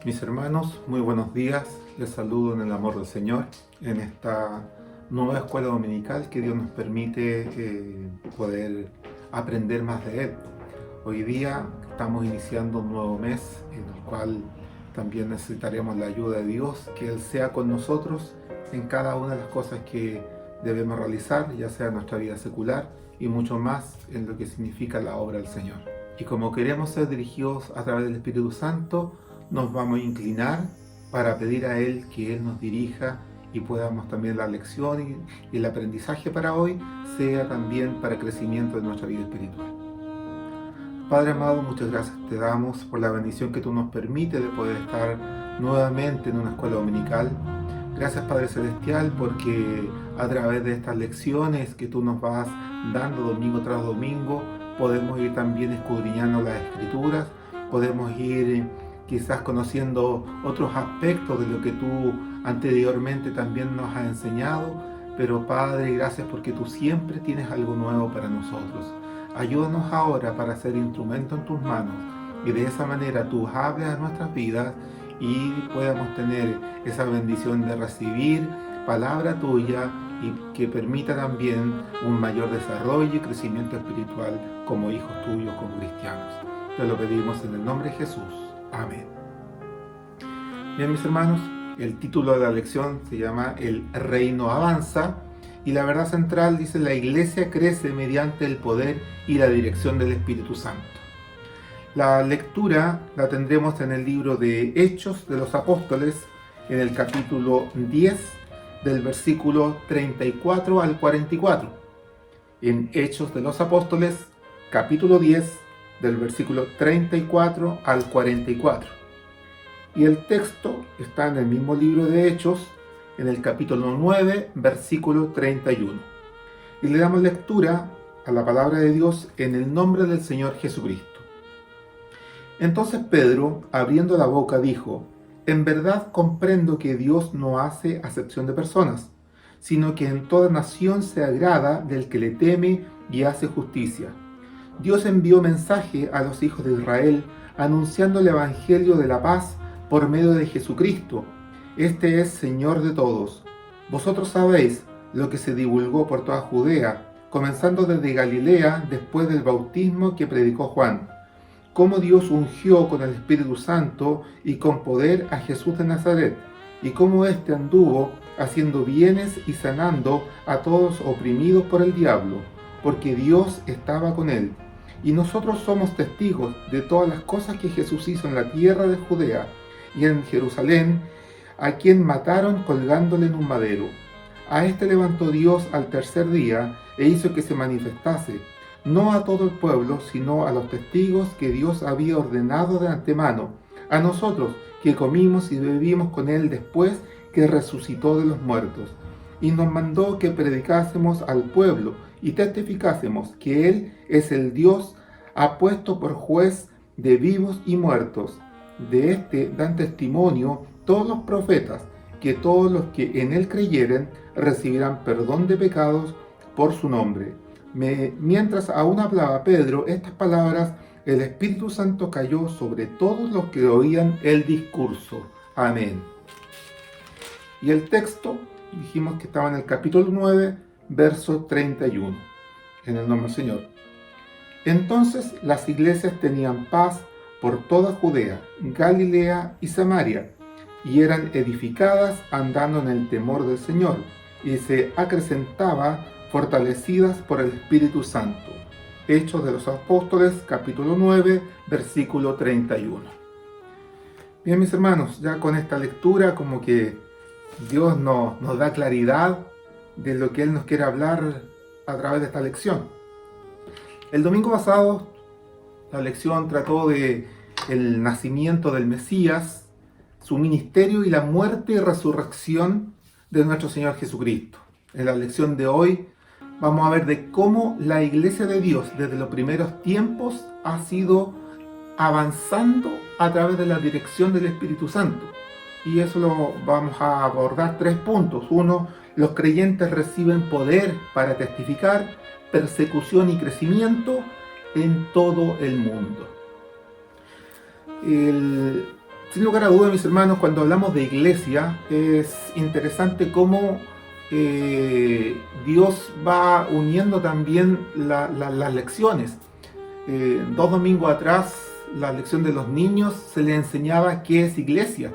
Mis hermanos, muy buenos días. Les saludo en el amor del Señor en esta nueva escuela dominical que Dios nos permite poder aprender más de Él. Hoy día estamos iniciando un nuevo mes en el cual también necesitaremos la ayuda de Dios, que Él sea con nosotros en cada una de las cosas que debemos realizar, ya sea en nuestra vida secular y mucho más en lo que significa la obra del Señor. Y como queremos ser dirigidos a través del Espíritu Santo, nos vamos a inclinar para pedir a Él que Él nos dirija y podamos también la lección y el aprendizaje para hoy sea también para crecimiento de nuestra vida espiritual. Padre amado, muchas gracias te damos por la bendición que tú nos permites de poder estar nuevamente en una escuela dominical. Gracias Padre Celestial porque a través de estas lecciones que tú nos vas dando domingo tras domingo, podemos ir también escudriñando las Escrituras, podemos ir quizás conociendo otros aspectos de lo que tú anteriormente también nos has enseñado, pero Padre, gracias porque tú siempre tienes algo nuevo para nosotros. Ayúdanos ahora para ser instrumento en tus manos y de esa manera tú hables a nuestras vidas y podamos tener esa bendición de recibir palabra tuya y que permita también un mayor desarrollo y crecimiento espiritual como hijos tuyos, como cristianos. Te lo pedimos en el nombre de Jesús. Amén. Bien, mis hermanos, el título de la lección se llama El reino avanza y la verdad central dice: la iglesia crece mediante el poder y la dirección del Espíritu Santo. La lectura la tendremos en el libro de Hechos de los Apóstoles, en el capítulo 10, del versículo 34 al 44. En Hechos de los Apóstoles, capítulo 10, del versículo 34 al 44. Y el texto está en el mismo libro de Hechos, en el capítulo 9, versículo 31. Y le damos lectura a la palabra de Dios en el nombre del Señor Jesucristo. Entonces Pedro, abriendo la boca, dijo: en verdad comprendo que Dios no hace acepción de personas, sino que en toda nación se agrada del que le teme y hace justicia. Dios envió mensaje a los hijos de Israel, anunciando el evangelio de la paz por medio de Jesucristo. Este es Señor de todos. Vosotros sabéis lo que se divulgó por toda Judea, comenzando desde Galilea después del bautismo que predicó Juan, cómo Dios ungió con el Espíritu Santo y con poder a Jesús de Nazaret, y cómo éste anduvo haciendo bienes y sanando a todos oprimidos por el diablo, porque Dios estaba con él. Y nosotros somos testigos de todas las cosas que Jesús hizo en la tierra de Judea y en Jerusalén, a quien mataron colgándole en un madero. A este levantó Dios al tercer día e hizo que se manifestase, no a todo el pueblo, sino a los testigos que Dios había ordenado de antemano, a nosotros que comimos y bebimos con él después que resucitó de los muertos. Y nos mandó que predicásemos al pueblo y testificásemos que Él es el Dios apuesto por juez de vivos y muertos. De este dan testimonio todos los profetas, que todos los que en Él creyeren recibirán perdón de pecados por su nombre. Mientras aún hablaba Pedro estas palabras, el Espíritu Santo cayó sobre todos los que oían el discurso. Amén. Y el texto, dijimos que estaba en el capítulo 9, verso 31, en el nombre del Señor. Entonces las iglesias tenían paz por toda Judea, Galilea y Samaria, y eran edificadas andando en el temor del Señor, y se acrecentaba fortalecidas por el Espíritu Santo. Hechos de los Apóstoles, capítulo 9, versículo 31. Bien, mis hermanos, ya con esta lectura como que Dios nos da claridad de lo que Él nos quiere hablar a través de esta lección. El domingo pasado la lección trató de el nacimiento del Mesías, su ministerio y la muerte y resurrección de nuestro Señor Jesucristo. En la lección de hoy vamos a ver de cómo la iglesia de Dios desde los primeros tiempos ha sido avanzando a través de la dirección del Espíritu Santo. Y eso lo vamos a abordar 3 puntos. 1, los creyentes reciben poder para testificar, persecución y crecimiento en todo el mundo. Sin lugar a dudas, mis hermanos, cuando hablamos de iglesia, es interesante cómo Dios va uniendo también las lecciones. 2 domingos atrás, la lección de los niños se les enseñaba qué es iglesia.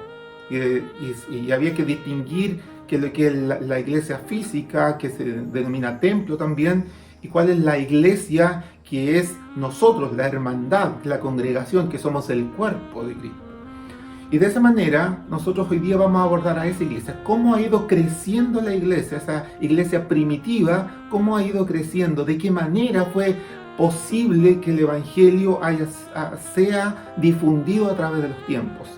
Y había que distinguir lo que es la iglesia física, que se denomina templo también, y cuál es la iglesia que es nosotros, la hermandad, la congregación, que somos el cuerpo de Cristo. Y de esa manera, nosotros hoy día vamos a abordar a esa iglesia. ¿Cómo ha ido creciendo la iglesia, esa iglesia primitiva? ¿Cómo ha ido creciendo? ¿De qué manera fue posible que el Evangelio sea difundido a través de los tiempos?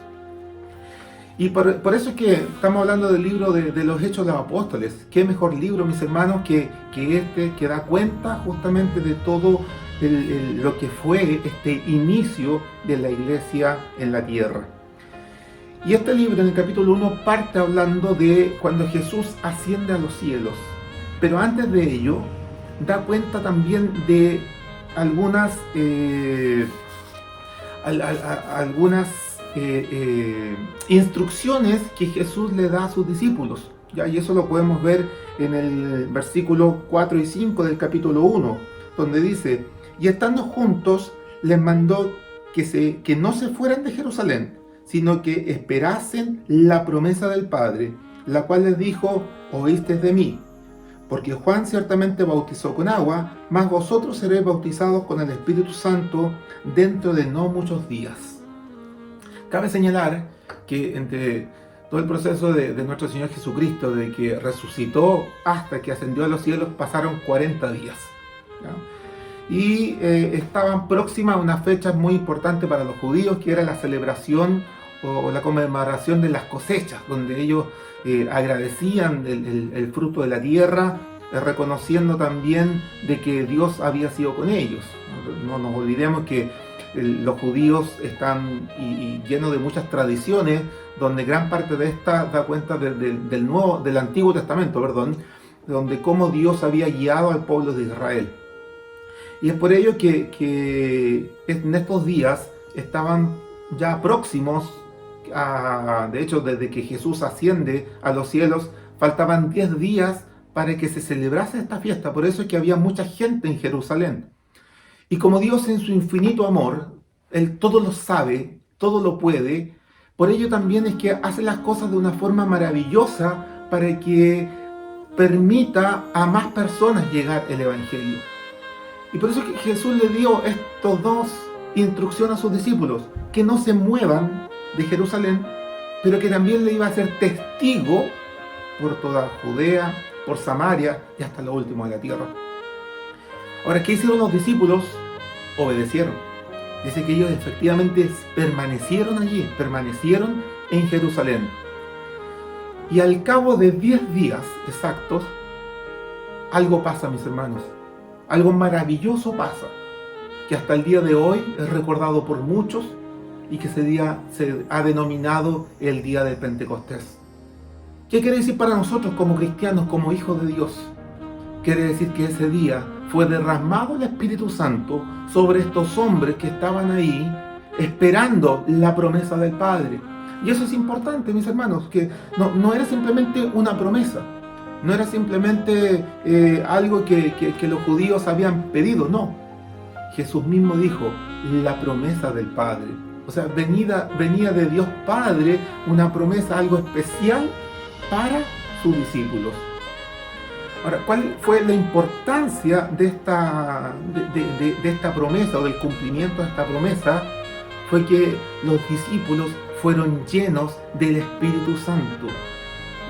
Y por eso es que estamos hablando del libro de los Hechos de los Apóstoles. ¿Qué mejor libro, mis hermanos, que este, que da cuenta justamente de todo lo que fue este inicio de la iglesia en la tierra? Y este libro, en el capítulo 1, parte hablando de cuando Jesús asciende a los cielos. Pero antes de ello, da cuenta también de algunas instrucciones que Jesús le da a sus discípulos. ¿Ya? Y eso lo podemos ver en el versículo 4 y 5 del capítulo 1, donde dice: y estando juntos, les mandó que no se fueran de Jerusalén, sino que esperasen la promesa del Padre, la cual les dijo: oísteis de mí. Porque Juan ciertamente bautizó con agua, mas vosotros seréis bautizados con el Espíritu Santo dentro de no muchos días. Cabe señalar que entre todo el proceso de nuestro Señor Jesucristo, de que resucitó hasta que ascendió a los cielos, pasaron 40 días. ¿Ya? Y estaban próximas a unas fechas muy importantes para los judíos, que era la celebración o la conmemoración de las cosechas, donde ellos agradecían el fruto de la tierra, reconociendo también de que Dios había sido con ellos. No nos olvidemos que los judíos están llenos de muchas tradiciones, donde gran parte de esta da cuenta del Antiguo Testamento, donde cómo Dios había guiado al pueblo de Israel. Y es por ello que en estos días estaban ya próximos de hecho, desde que Jesús asciende a los cielos, faltaban 10 días para que se celebrase esta fiesta. Por eso es que había mucha gente en Jerusalén. Y como Dios, en su infinito amor, Él todo lo sabe, todo lo puede, por ello también es que hace las cosas de una forma maravillosa para que permita a más personas llegar el Evangelio. Y por eso es que Jesús le dio estos dos instrucciones a sus discípulos: que no se muevan de Jerusalén, pero que también le iba a ser testigo por toda Judea, por Samaria y hasta lo último de la tierra. Ahora, ¿qué hicieron los discípulos? Obedecieron. Dice que ellos efectivamente permanecieron allí, permanecieron en Jerusalén. Y al cabo de 10 días exactos, algo pasa, mis hermanos. Algo maravilloso pasa, que hasta el día de hoy es recordado por muchos, y que ese día se ha denominado el día de Pentecostés. ¿Qué quiere decir para nosotros como cristianos, como hijos de Dios? Quiere decir que ese día fue derramado el Espíritu Santo sobre estos hombres que estaban ahí esperando la promesa del Padre. Y eso es importante, mis hermanos, que no era simplemente una promesa, no era simplemente algo que los judíos habían pedido, no. Jesús mismo dijo: la promesa del Padre. O sea, venía de Dios Padre una promesa, algo especial para sus discípulos. Ahora, ¿cuál fue la importancia de esta promesa, o del cumplimiento de esta promesa? Fue que los discípulos fueron llenos del Espíritu Santo.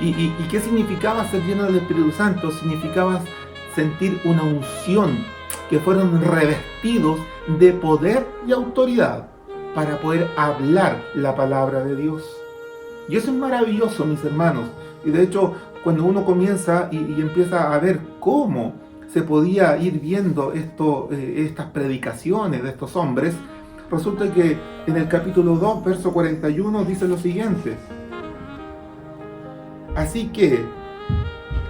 ¿Y qué significaba ser lleno del Espíritu Santo? Significaba sentir una unción, que fueron revestidos de poder y autoridad para poder hablar la palabra de Dios. Y eso es maravilloso, mis hermanos. Y de hecho, cuando uno comienza y empieza a ver cómo se podía ir viendo estas predicaciones de estos hombres, resulta que en el capítulo 2, verso 41, dice lo siguiente: así que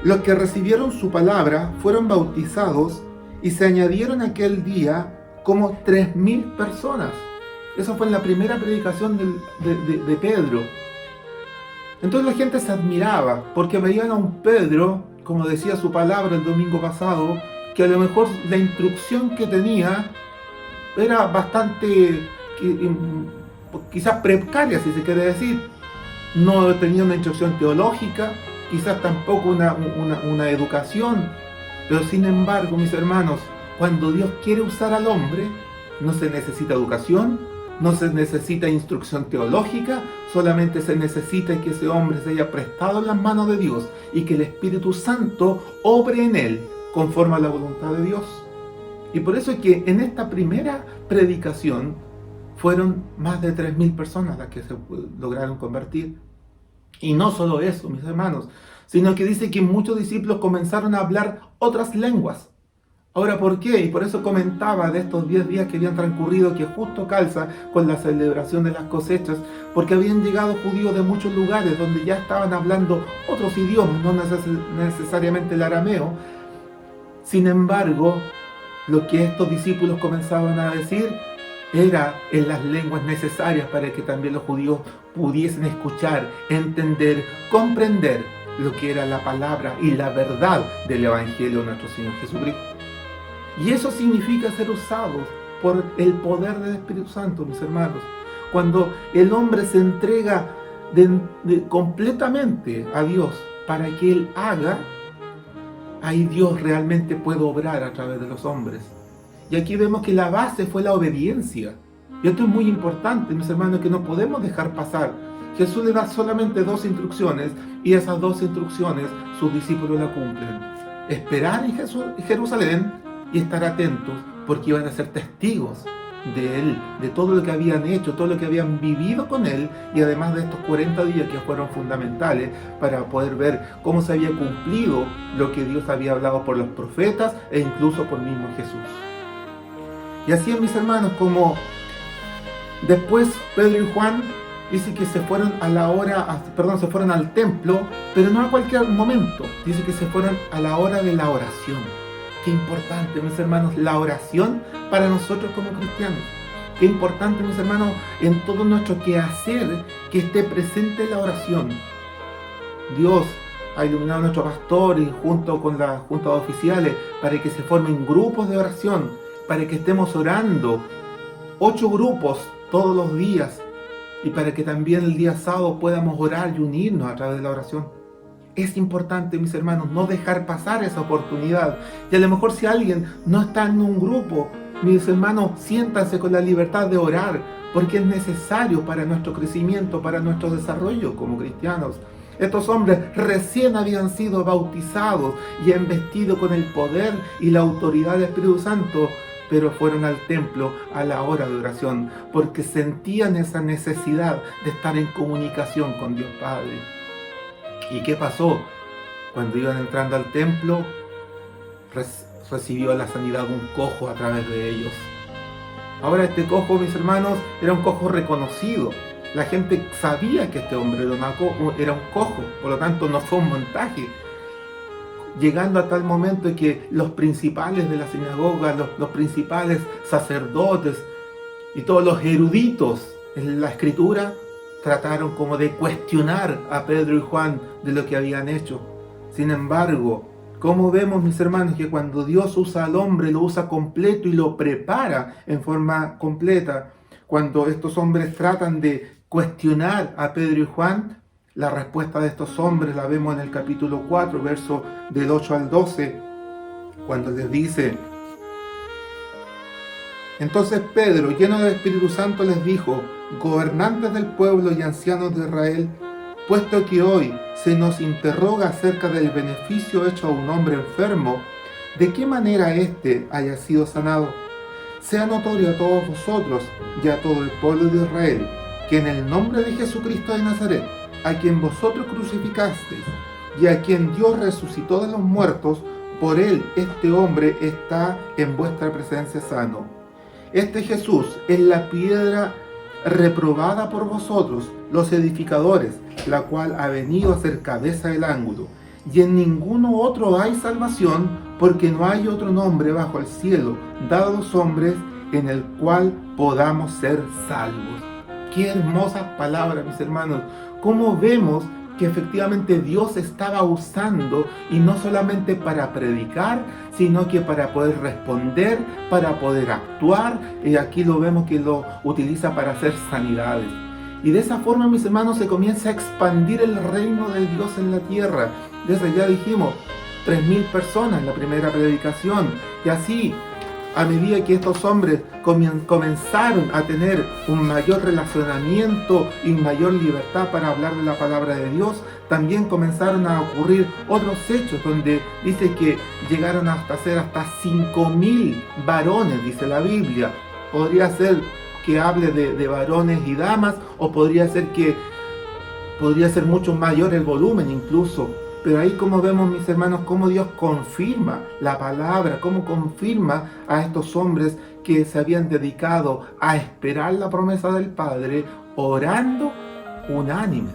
los que recibieron su palabra fueron bautizados, y se añadieron aquel día como 3.000 personas. Eso fue en la primera predicación de Pedro. Entonces la gente se admiraba porque veían a un Pedro, como decía su palabra el domingo pasado, que a lo mejor la instrucción que tenía era bastante, quizás precaria, si se quiere decir. No tenía una instrucción teológica, quizás tampoco una educación, pero sin embargo, mis hermanos, cuando Dios quiere usar al hombre, no se necesita educación, no se necesita instrucción teológica, solamente se necesita que ese hombre se haya prestado en las manos de Dios y que el Espíritu Santo obre en él conforme a la voluntad de Dios. Y por eso es que en esta primera predicación fueron más de 3.000 personas las que se lograron convertir. Y no solo eso, mis hermanos, sino que dice que muchos discípulos comenzaron a hablar otras lenguas. Ahora, ¿por qué? Y por eso comentaba de estos 10 días que habían transcurrido, que justo calza con la celebración de las cosechas, porque habían llegado judíos de muchos lugares donde ya estaban hablando otros idiomas, no necesariamente el arameo. Sin embargo, lo que estos discípulos comenzaban a decir era en las lenguas necesarias para que también los judíos pudiesen escuchar, entender, comprender lo que era la palabra y la verdad del Evangelio de nuestro Señor Jesucristo. Y eso significa ser usados por el poder del Espíritu Santo, mis hermanos. Cuando el hombre se entrega completamente a Dios para que Él haga, ahí Dios realmente puede obrar a través de los hombres. Y aquí vemos que la base fue la obediencia. Y esto es muy importante, mis hermanos, que no podemos dejar pasar. Jesús le da solamente 2 instrucciones y esas 2 instrucciones sus discípulos la cumplen. Esperar en Jerusalén y estar atentos porque iban a ser testigos de Él, de todo lo que habían hecho, todo lo que habían vivido con Él, y además de estos 40 días que fueron fundamentales para poder ver cómo se había cumplido lo que Dios había hablado por los profetas e incluso por mismo Jesús. Y así, mis hermanos, como después Pedro y Juan dice que se fueron se fueron al templo, pero no a cualquier momento, dice que se fueron a la hora de la oración. Qué importante, mis hermanos, la oración para nosotros como cristianos. Qué importante, mis hermanos, en todo nuestro quehacer que esté presente la oración. Dios ha iluminado a nuestro pastor y junto con las juntas oficiales para que se formen grupos de oración, para que estemos orando 8 grupos todos los días y para que también el día sábado podamos orar y unirnos a través de la oración. Es importante, mis hermanos, no dejar pasar esa oportunidad. Y a lo mejor si alguien no está en un grupo, mis hermanos, siéntanse con la libertad de orar, porque es necesario para nuestro crecimiento, para nuestro desarrollo como cristianos. Estos hombres recién habían sido bautizados y investidos con el poder y la autoridad del Espíritu Santo, pero fueron al templo a la hora de oración, porque sentían esa necesidad de estar en comunicación con Dios Padre. ¿Y qué pasó? Cuando iban entrando al templo, recibió la sanidad un cojo a través de ellos. Ahora este cojo, mis hermanos, era un cojo reconocido. La gente sabía que este hombre era un cojo, por lo tanto no fue un montaje. Llegando a tal momento en que los principales de la sinagoga, los principales sacerdotes y todos los eruditos en la escritura trataron como de cuestionar a Pedro y Juan de lo que habían hecho. Sin embargo, como vemos, mis hermanos, que cuando Dios usa al hombre, lo usa completo y lo prepara en forma completa. Cuando estos hombres tratan de cuestionar a Pedro y Juan, la respuesta de estos hombres la vemos en el capítulo 4, verso del 8 al 12, cuando les dice: entonces Pedro, lleno del Espíritu Santo, les dijo: gobernantes del pueblo y ancianos de Israel, puesto que hoy se nos interroga acerca del beneficio hecho a un hombre enfermo, ¿de qué manera éste haya sido sanado? Sea notorio a todos vosotros y a todo el pueblo de Israel, que en el nombre de Jesucristo de Nazaret, a quien vosotros crucificasteis y a quien Dios resucitó de los muertos, por él este hombre está en vuestra presencia sano. Este Jesús es la piedra reprobada por vosotros, los edificadores, la cual ha venido a ser cabeza del ángulo. Y en ninguno otro hay salvación, porque no hay otro nombre bajo el cielo dado a los hombres en el cual podamos ser salvos. Qué hermosas palabras, mis hermanos. Cómo vemos que efectivamente Dios estaba usando, y no solamente para predicar, sino que para poder responder, para poder actuar, y aquí lo vemos que lo utiliza para hacer sanidades. Y de esa forma, mis hermanos, se comienza a expandir el reino de Dios en la tierra. Desde ya dijimos, 3.000 personas en la primera predicación, y así, a medida que estos hombres comenzaron a tener un mayor relacionamiento y mayor libertad para hablar de la palabra de Dios, también comenzaron a ocurrir otros hechos donde dice que llegaron hasta ser hasta 5.000 varones, dice la Biblia. Podría ser que hable de varones y damas, o podría ser mucho mayor el volumen incluso. Pero ahí, como vemos, mis hermanos, cómo Dios confirma la palabra, cómo confirma a estos hombres que se habían dedicado a esperar la promesa del Padre, orando unánimes.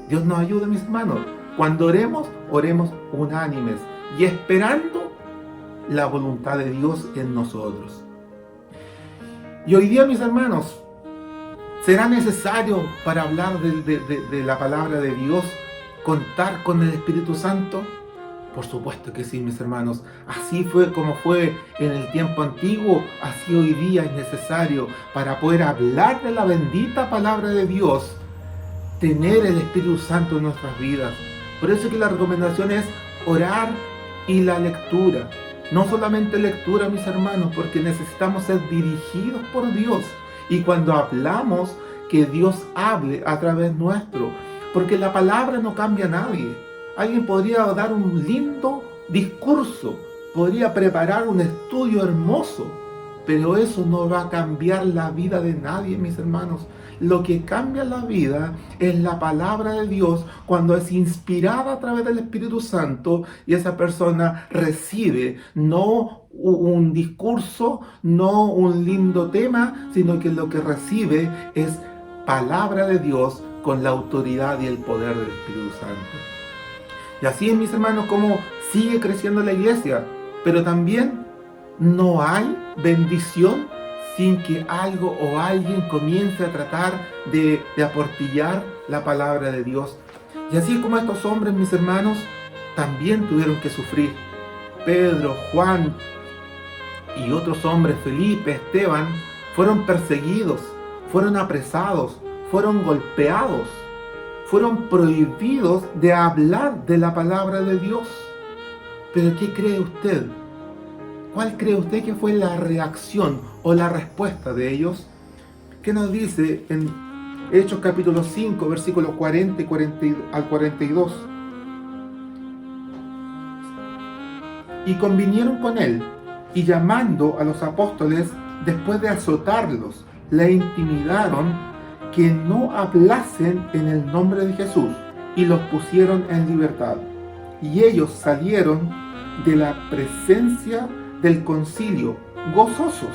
Dios nos ayude, mis hermanos. Cuando oremos, oremos unánimes y esperando la voluntad de Dios en nosotros. Y hoy día, mis hermanos, ¿será necesario para hablar de la palabra de Dios contar con el Espíritu Santo? Por supuesto que sí, mis hermanos. Así fue como fue en el tiempo antiguo, así hoy día es necesario para poder hablar de la bendita palabra de Dios, tener el Espíritu Santo en nuestras vidas. Por eso que la recomendación es orar y la lectura. No solamente lectura, mis hermanos, porque necesitamos ser dirigidos por Dios. Y cuando hablamos, que Dios hable a través nuestro. Porque la palabra no cambia a nadie. Alguien podría dar un lindo discurso, podría preparar un estudio hermoso, pero eso no va a cambiar la vida de nadie, mis hermanos. Lo que cambia la vida es la palabra de Dios cuando es inspirada a través del Espíritu Santo y esa persona recibe no un discurso, no un lindo tema, sino que lo que recibe es palabra de Dios con la autoridad y el poder del Espíritu Santo. Y así es, mis hermanos, como sigue creciendo la iglesia, pero también no hay bendición sin que algo o alguien comience a tratar de aportillar la palabra de Dios. Y así es como estos hombres, mis hermanos, también tuvieron que sufrir. Pedro, Juan y otros hombres, Felipe, Esteban, fueron perseguidos, fueron apresados, fueron golpeados, fueron prohibidos de hablar de la palabra de Dios. ¿Pero qué cree usted? ¿Cuál cree usted que fue la reacción o la respuesta de ellos? ¿Qué nos dice en Hechos capítulo 5, versículos 40 al 42? Y convinieron con él, y llamando a los apóstoles, después de azotarlos, le intimidaron que no hablasen en el nombre de Jesús, y los pusieron en libertad. Y ellos salieron de la presencia del concilio, gozosos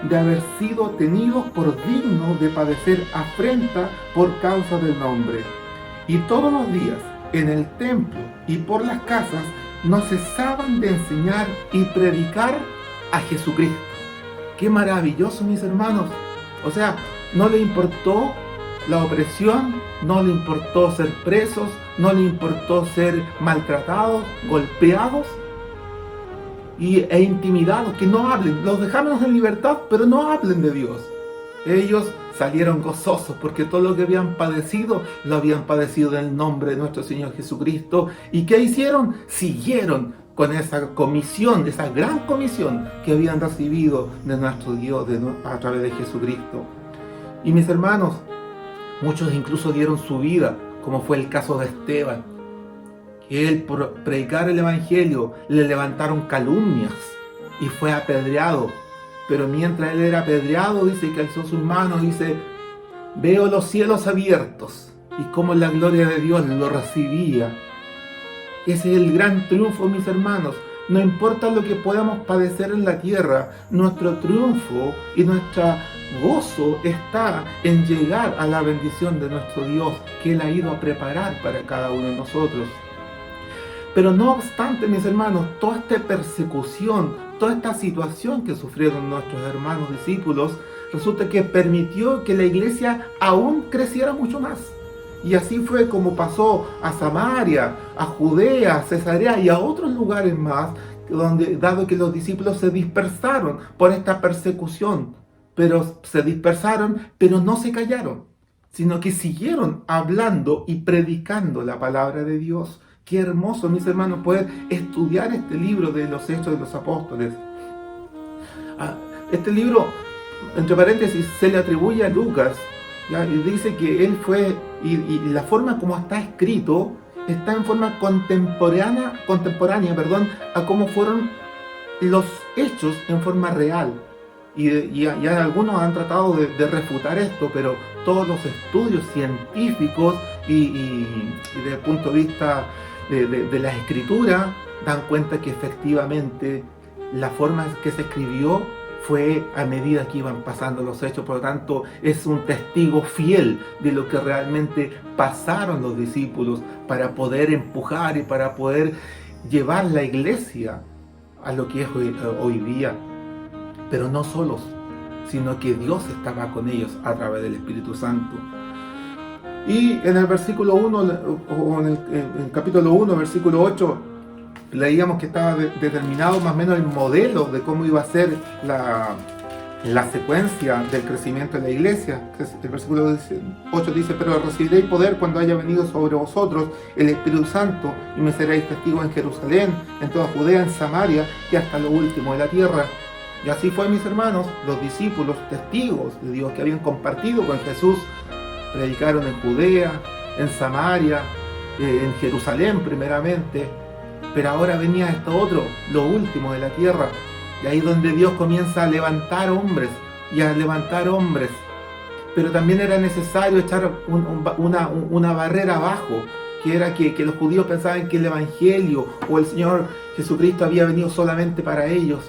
de haber sido tenidos por dignos de padecer afrenta por causa del nombre. Y todos los días, en el templo y por las casas, no cesaban de enseñar y predicar a Jesucristo. ¡Qué maravilloso, mis hermanos! O sea, no le importó la opresión, no le importó ser presos, no le importó ser maltratados, golpeados e intimidados, que no hablen. Los dejamos en libertad, pero no hablen de Dios. Ellos salieron gozosos porque todo lo que habían padecido, lo habían padecido en el nombre de nuestro Señor Jesucristo. ¿Y qué hicieron? Siguieron con esa comisión, esa gran comisión que habían recibido de nuestro Dios a través de Jesucristo. Y mis hermanos, muchos incluso dieron su vida, como fue el caso de Esteban, que él por predicar el Evangelio le levantaron calumnias y fue apedreado. Pero mientras él era apedreado, dice que alzó sus manos y dice: veo los cielos abiertos, y como la gloria de Dios lo recibía. Ese es el gran triunfo, mis hermanos. No importa lo que podamos padecer en la tierra, nuestro triunfo y nuestro gozo está en llegar a la bendición de nuestro Dios, que Él ha ido a preparar para cada uno de nosotros. Pero no obstante, mis hermanos, toda esta persecución, toda esta situación que sufrieron nuestros hermanos discípulos, resulta que permitió que la iglesia aún creciera mucho más. Y así fue como pasó a Samaria, a Judea, a Cesarea y a otros lugares más, donde, dado que los discípulos se dispersaron por esta persecución, pero se dispersaron, pero no se callaron, sino que siguieron hablando y predicando la palabra de Dios. Qué hermoso, mis hermanos, poder estudiar este libro de los Hechos de los Apóstoles. Este libro, entre paréntesis, se le atribuye a Lucas, ¿ya? Y dice que él fue, y la forma como está escrito, está en forma contemporánea, a cómo fueron los hechos en forma real. Y algunos han tratado de refutar esto, pero todos los estudios científicos y desde el punto de vista de la escritura dan cuenta que efectivamente la forma que se escribió fue a medida que iban pasando los hechos. Por lo tanto, es un testigo fiel de lo que realmente pasaron los discípulos para poder empujar y para poder llevar la iglesia a lo que es hoy día. Pero no solos, sino que Dios estaba con ellos a través del Espíritu Santo. Y en el versículo 1, o en el capítulo 1, versículo 8, leíamos que estaba determinado más o menos el modelo de cómo iba a ser la secuencia del crecimiento de la iglesia. El versículo 8 dice: pero recibiréis poder cuando haya venido sobre vosotros el Espíritu Santo, y me seréis testigos en Jerusalén, en toda Judea, en Samaria y hasta lo último de la tierra. Y así fue, mis hermanos, los discípulos, testigos de Dios que habían compartido con Jesús, predicaron en Judea, en Samaria, en Jerusalén primeramente, pero ahora venía esto otro, lo último de la tierra, y ahí donde Dios comienza a levantar hombres y a levantar hombres. Pero también era necesario echar una barrera abajo, que era que los judíos pensaban que el Evangelio o el Señor Jesucristo había venido solamente para ellos.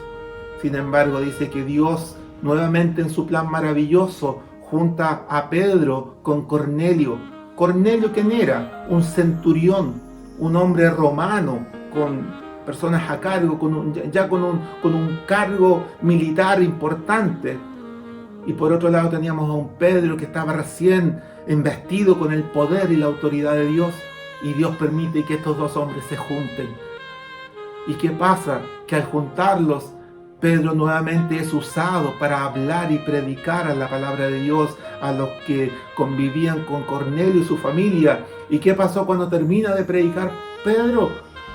Sin embargo, dice que Dios, nuevamente en su plan maravilloso, junta a Pedro con Cornelio. Cornelio, ¿quién era? Un centurión, un hombre romano, con personas a cargo, con un cargo militar importante. Y por otro lado teníamos a un Pedro que estaba recién investido con el poder y la autoridad de Dios. Y Dios permite que estos dos hombres se junten. ¿Y qué pasa? Que al juntarlos, Pedro nuevamente es usado para hablar y predicar a la palabra de Dios a los que convivían con Cornelio y su familia. ¿Y qué pasó cuando termina de predicar Pedro?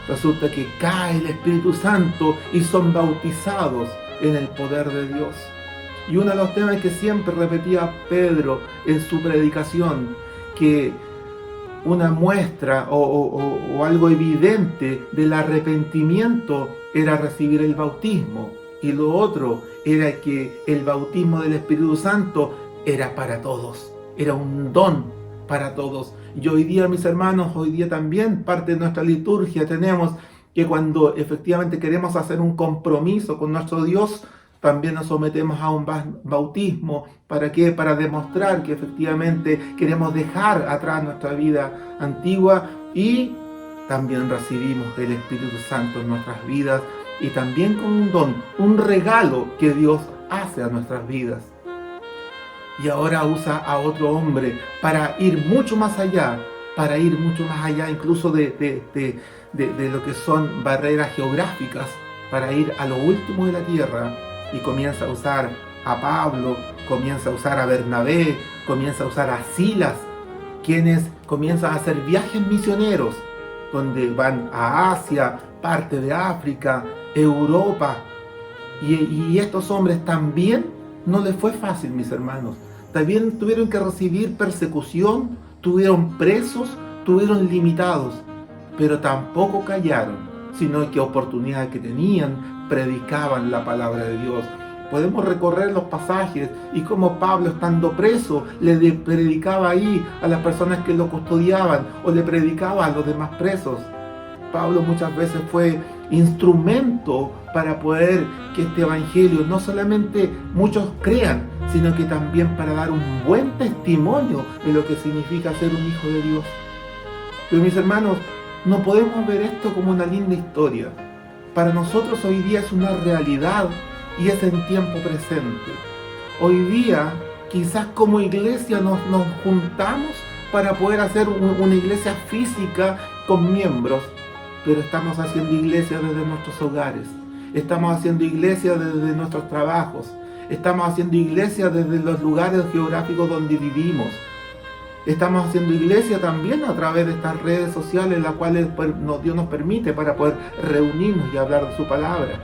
Resulta que cae el Espíritu Santo y son bautizados en el poder de Dios. Y uno de los temas que siempre repetía Pedro en su predicación, que una muestra o algo evidente del arrepentimiento era recibir el bautismo. Y lo otro era que el bautismo del Espíritu Santo era para todos, era un don para todos. Y hoy día, mis hermanos, hoy día también parte de nuestra liturgia tenemos que cuando efectivamente queremos hacer un compromiso con nuestro Dios, también nos sometemos a un bautismo. ¿Para qué? Para demostrar que efectivamente queremos dejar atrás nuestra vida antigua y también recibimos el Espíritu Santo en nuestras vidas. Y también con un don, un regalo que Dios hace a nuestras vidas. Y ahora usa a otro hombre para ir mucho más allá, incluso de lo que son barreras geográficas, para ir a lo último de la tierra. Y comienza a usar a Pablo, comienza a usar a Bernabé, comienza a usar a Silas, quienes comienzan a hacer viajes misioneros, donde van a Asia, parte de África, Europa. Y estos hombres también no les fue fácil, mis hermanos. También tuvieron que recibir persecución, tuvieron presos, tuvieron limitados, pero tampoco callaron, sino que oportunidades que tenían, predicaban la palabra de Dios. Podemos recorrer los pasajes y cómo Pablo, estando preso, le predicaba ahí a las personas que lo custodiaban o le predicaba a los demás presos. Pablo muchas veces fue instrumento para poder que este evangelio no solamente muchos crean, sino que también para dar un buen testimonio de lo que significa ser un hijo de Dios. Pero mis hermanos, no podemos ver esto como una linda historia. para nosotros hoy día es una realidad y es en tiempo presente. Hoy día, quizás como iglesia nos juntamos para poder hacer una iglesia física con miembros, pero estamos haciendo iglesia desde nuestros hogares, estamos haciendo iglesia desde nuestros trabajos, estamos haciendo iglesia desde los lugares geográficos donde vivimos. Estamos haciendo iglesia también a través de estas redes sociales, las cuales Dios nos permite para poder reunirnos y hablar de su palabra.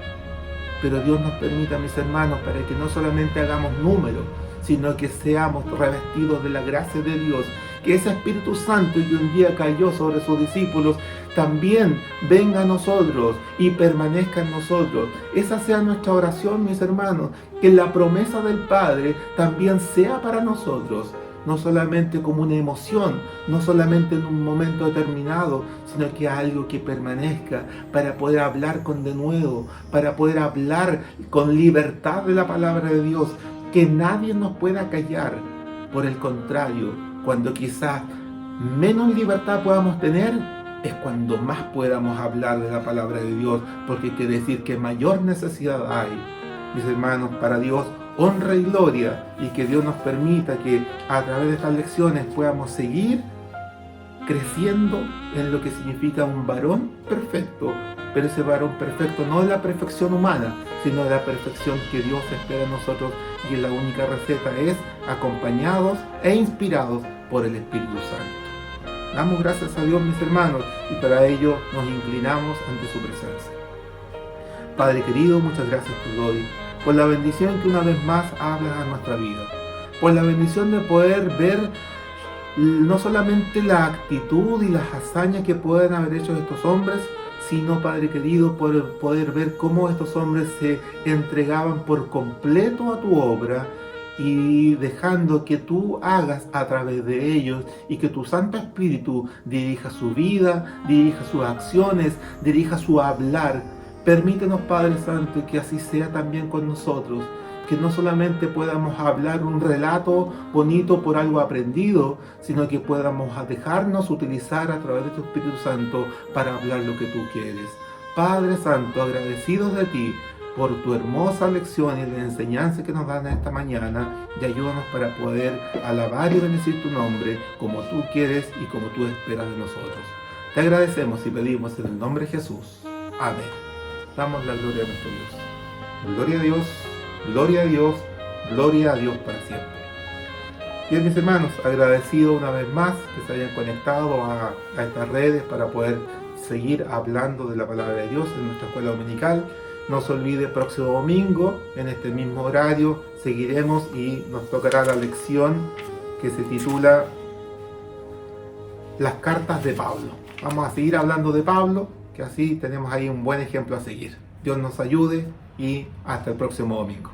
Pero Dios nos permite, mis hermanos, para que no solamente hagamos números, sino que seamos revestidos de la gracia de Dios, que ese Espíritu Santo que un día cayó sobre sus discípulos, también venga a nosotros y permanezca en nosotros. Esa sea nuestra oración, mis hermanos, que la promesa del Padre también sea para nosotros, no solamente como una emoción, no solamente en un momento determinado, sino que algo que permanezca para poder hablar con denuedo, para poder hablar con libertad de la palabra de Dios, que nadie nos pueda callar. Por el contrario, cuando quizás menos libertad podamos tener, es cuando más podamos hablar de la palabra de Dios, porque quiere decir que mayor necesidad hay. Mis hermanos, para Dios honra y gloria, y que Dios nos permita que a través de estas lecciones podamos seguir creciendo en lo que significa un varón perfecto, pero ese varón perfecto no es la perfección humana, sino de la perfección que Dios espera en nosotros, y la única receta es acompañados e inspirados por el Espíritu Santo. Damos gracias a Dios, mis hermanos, y para ello nos inclinamos ante su presencia. Padre querido, muchas gracias te doy por la bendición que una vez más hablas a nuestra vida, por la bendición de poder ver no solamente la actitud y las hazañas que pueden haber hecho estos hombres, sino, Padre querido, por poder ver cómo estos hombres se entregaban por completo a tu obra, y dejando que tú hagas a través de ellos, y que tu Santo Espíritu dirija su vida, dirija sus acciones, dirija su hablar. Permítenos, Padre Santo, que así sea también con nosotros, que no solamente podamos hablar un relato bonito por algo aprendido, sino que podamos dejarnos utilizar a través de tu Espíritu Santo para hablar lo que tú quieres. Padre Santo, agradecidos de ti por tu hermosa lección y la enseñanza que nos dan esta mañana, y ayúdanos para poder alabar y bendecir tu nombre como tú quieres y como tú esperas de nosotros. Te agradecemos y pedimos en el nombre de Jesús. Amén. Damos la gloria a nuestro Dios. Gloria a Dios, gloria a Dios, gloria a Dios para siempre. Bien, mis hermanos, agradecido una vez más que se hayan conectado a estas redes para poder seguir hablando de la palabra de Dios en nuestra escuela dominical. No se olvide, próximo domingo, en este mismo horario, seguiremos y nos tocará la lección que se titula Las cartas de Pablo. Vamos a seguir hablando de Pablo, que así tenemos ahí un buen ejemplo a seguir. Dios nos ayude y hasta el próximo domingo.